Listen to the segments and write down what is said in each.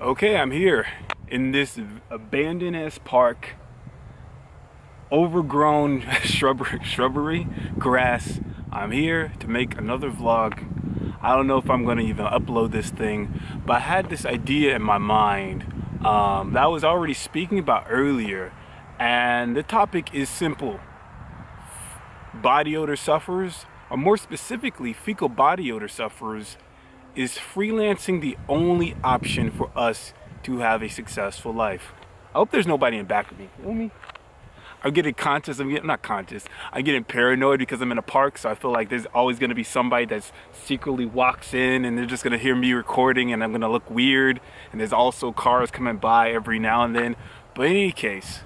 Okay, I'm here in this abandoned ass park, overgrown shrubbery, grass. I'm here to make another vlog. I don't know if I'm gonna even upload this thing, but I had this idea in my mind that I was already speaking about earlier, and the topic is simple: body odor sufferers, or more specifically, fecal body odor sufferers. Is freelancing the only option for us to have a successful life? I hope there's nobody in back of me. You know me? I'm getting conscious. I'm not conscious. I'm getting paranoid because I'm in a park, so I feel like there's always going to be somebody that's secretly walks in and they're just going to hear me recording and I'm going to look weird. And there's also cars coming by every now and then. But in any case,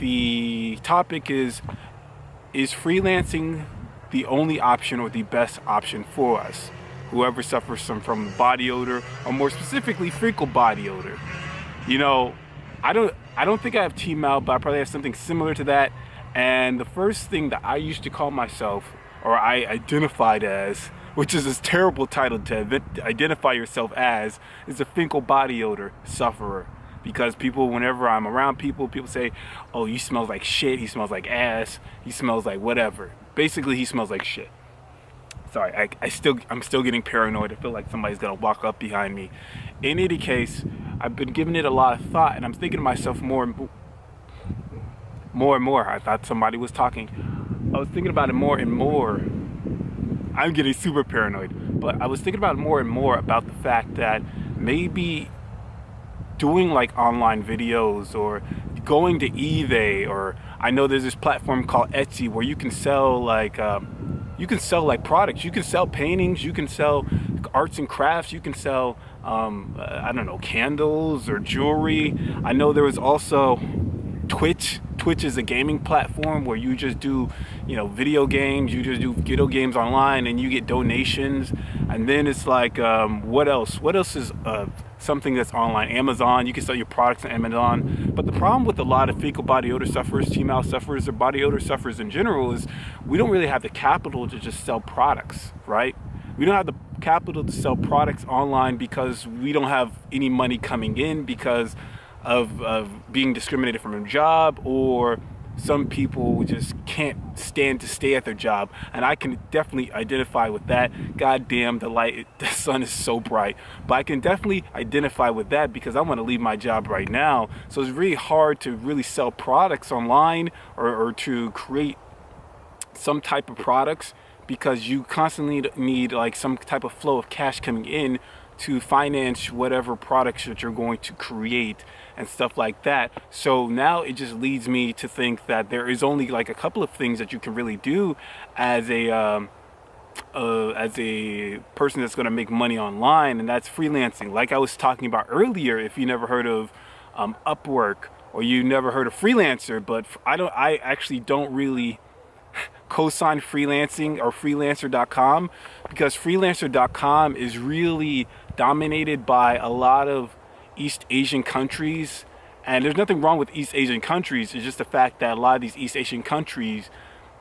the topic is freelancing the only option or the best option for us? Whoever suffers from body odor, or more specifically fecal body odor. You know, I don't think I have T-Mal, but I probably have something similar to that. And the first thing that I used to call myself, or I identified as, which is a terrible title to identify yourself as, is a fecal body odor sufferer. Because people, whenever I'm around people, people say, oh, he smells like shit, he smells like ass, he smells like whatever. Basically, he smells like shit. Sorry, I'm still getting paranoid. I feel like somebody's gonna walk up behind me. In any case, I've been giving it a lot of thought, and I'm thinking to myself more and more. I thought somebody was talking. I was thinking about it more and more. I'm getting super paranoid, but I was thinking about it more and more about the fact that maybe doing like online videos or going to eBay, or I know there's this platform called Etsy where you can sell like products. You can sell paintings, you can sell arts and crafts, you can sell I don't know, candles or jewelry. I know there was also Twitch is a gaming platform where you just do, video games. You just do video games online and you get donations. And then it's like, what else is something that's online? Amazon. You can sell your products on Amazon. But the problem with a lot of fecal body odor sufferers, T-Mal sufferers, or body odor sufferers in general is we don't really have the capital to just sell products, right? We don't have the capital to sell products online because we don't have any money coming in because of being discriminated from a job, or some people just can't stand to stay at their job. And I can definitely identify with that. God damn, the sun is so bright. But I can definitely identify with that because I want to leave my job right now. So it's really hard to really sell products online, or to create some type of products, because you constantly need like some type of flow of cash coming in to finance whatever products that you're going to create and stuff like that. So now it just leads me to think that there is only like a couple of things that you can really do as a person that's going to make money online, and that's freelancing. Like I was talking about earlier, if you never heard of Upwork, or you never heard of Freelancer, but I actually don't really co-sign freelancing or freelancer.com, because freelancer.com is really dominated by a lot of East Asian countries. And there's nothing wrong with East Asian countries. It's just the fact that a lot of these East Asian countries,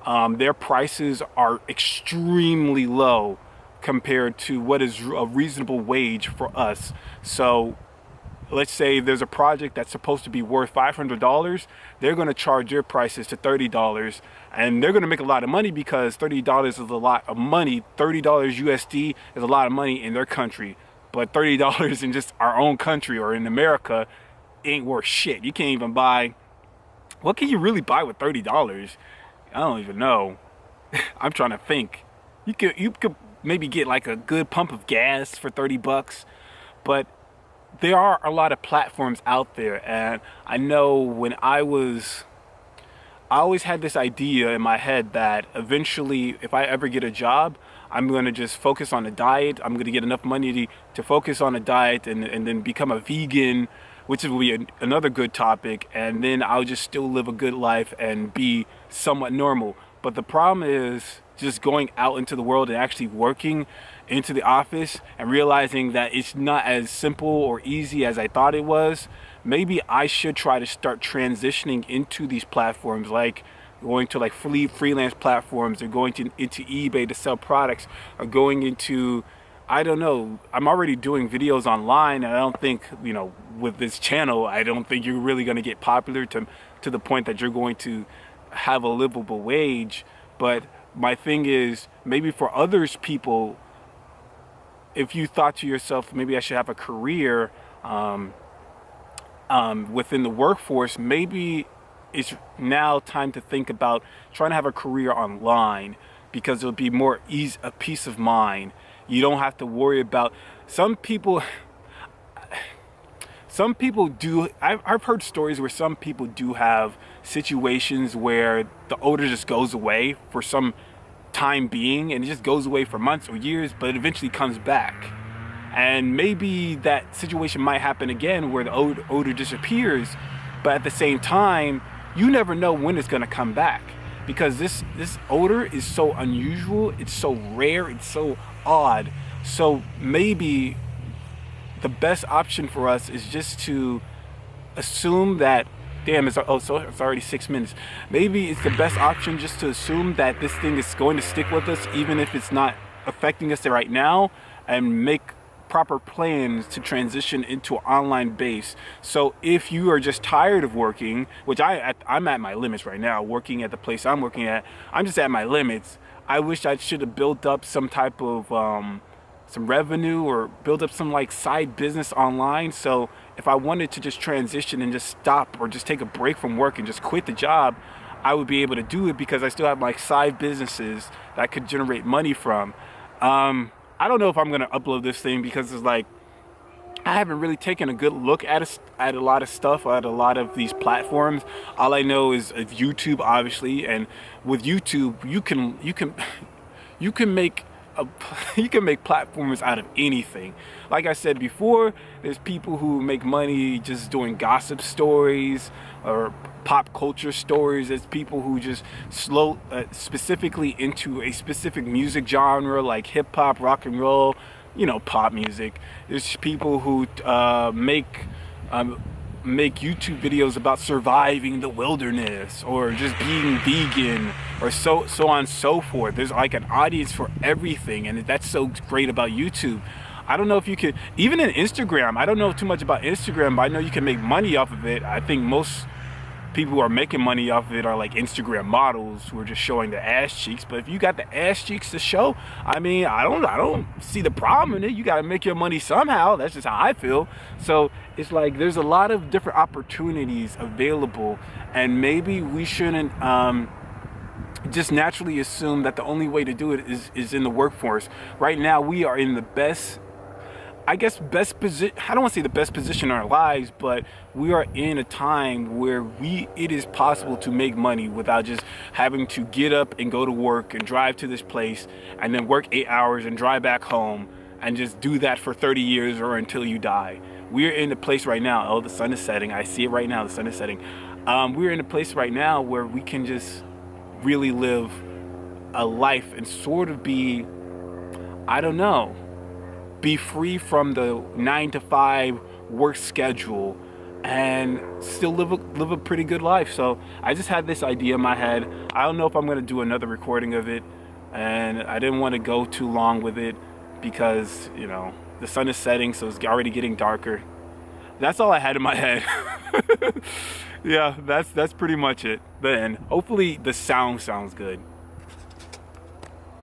their prices are extremely low compared to what is a reasonable wage for us. So let's say there's a project that's supposed to be worth $500, they're going to charge their prices to $30, and they're going to make a lot of money because $30 is a lot of money. $30 USD is a lot of money in their country, but $30 in just our own country or in America ain't worth shit. You can't even buy, what can you really buy with $30? I don't even know. I'm trying to think. You could maybe get like a good pump of gas for $30, but there are a lot of platforms out there. And I know when I always had this idea in my head that eventually, if I ever get a job, I'm going to just focus on a diet. I'm going to get enough money to focus on a diet and then become a vegan, which will be another good topic. And then I'll just still live a good life and be somewhat normal. But the problem is just going out into the world and actually working into the office and realizing that it's not as simple or easy as I thought it was. Maybe I should try to start transitioning into these platforms, like going to like freelance platforms, or going into eBay to sell products, or going into I don't know. I'm already doing videos online, and I don't think, you know, with this channel, I don't think you're really going to get popular to the point that you're going to have a livable wage. But my thing is, maybe for others people, if you thought to yourself, maybe I should have a career within the workforce, maybe it's now time to think about trying to have a career online, because it'll be more easy, a peace of mind. You don't have to worry about some people. Some people do. I've heard stories where some people do have situations where the odor just goes away for some time being, and it just goes away for months or years, but it eventually comes back. And maybe that situation might happen again where the odor disappears, but at the same time, you never know when it's going to come back, because this odor is so unusual, it's so rare, it's so odd. So maybe the best option for us is just to assume that, damn, so it's already 6 minutes. Maybe it's the best option just to assume that this thing is going to stick with us, even if it's not affecting us right now, and make proper plans to transition into an online base. So if you are just tired of working, which I'm at my limits right now, working at the place I'm working at, I'm just at my limits. I wish I should have built up some type of some revenue, or build up some like side business online. So if I wanted to just transition and just stop, or just take a break from work and just quit the job, I would be able to do it, because I still have like side businesses that I could generate money from. I don't know if I'm gonna upload this thing, because it's like, I haven't really taken a good look at a lot of stuff, at a lot of these platforms. All I know is YouTube, obviously, and with YouTube, you can make you can make platforms out of anything. Like I said before, there's people who make money just doing gossip stories or pop culture stories. There's people who just specifically into a specific music genre, like hip hop, rock and roll, you know, pop music. There's people who make YouTube videos about surviving the wilderness, or just being vegan, or so on and so forth. There's like an audience for everything, and that's so great about YouTube. I don't know if you could, even in Instagram, I don't know too much about Instagram, but I know you can make money off of it. I think most people who are making money off of it are like Instagram models who are just showing the ass cheeks. But if you got the ass cheeks to show, I mean, I don't see the problem in it. You got to make your money somehow. That's just how I feel. So it's like there's a lot of different opportunities available, and maybe we shouldn't just naturally assume that the only way to do it is in the workforce. Right now, we are in the best, I guess, best position. I don't want to say the best position in our lives, but we are in a time where it is possible to make money without just having to get up and go to work and drive to this place and then work 8 hours and drive back home and just do that for 30 years or until you die. We're in a place right now. Oh, the sun is setting. I see it right now. The sun is setting. We're in a place right now where we can just really live a life and sort of be, I don't know, be free from the 9-to-5 work schedule and still live a pretty good life. So I just had this idea in my head. I don't know if I'm going to do another recording of it, and I didn't want to go too long with it because, you know, the sun is setting, so it's already getting darker. That's all I had in my head. Yeah, that's pretty much it. Then hopefully the sound sounds good.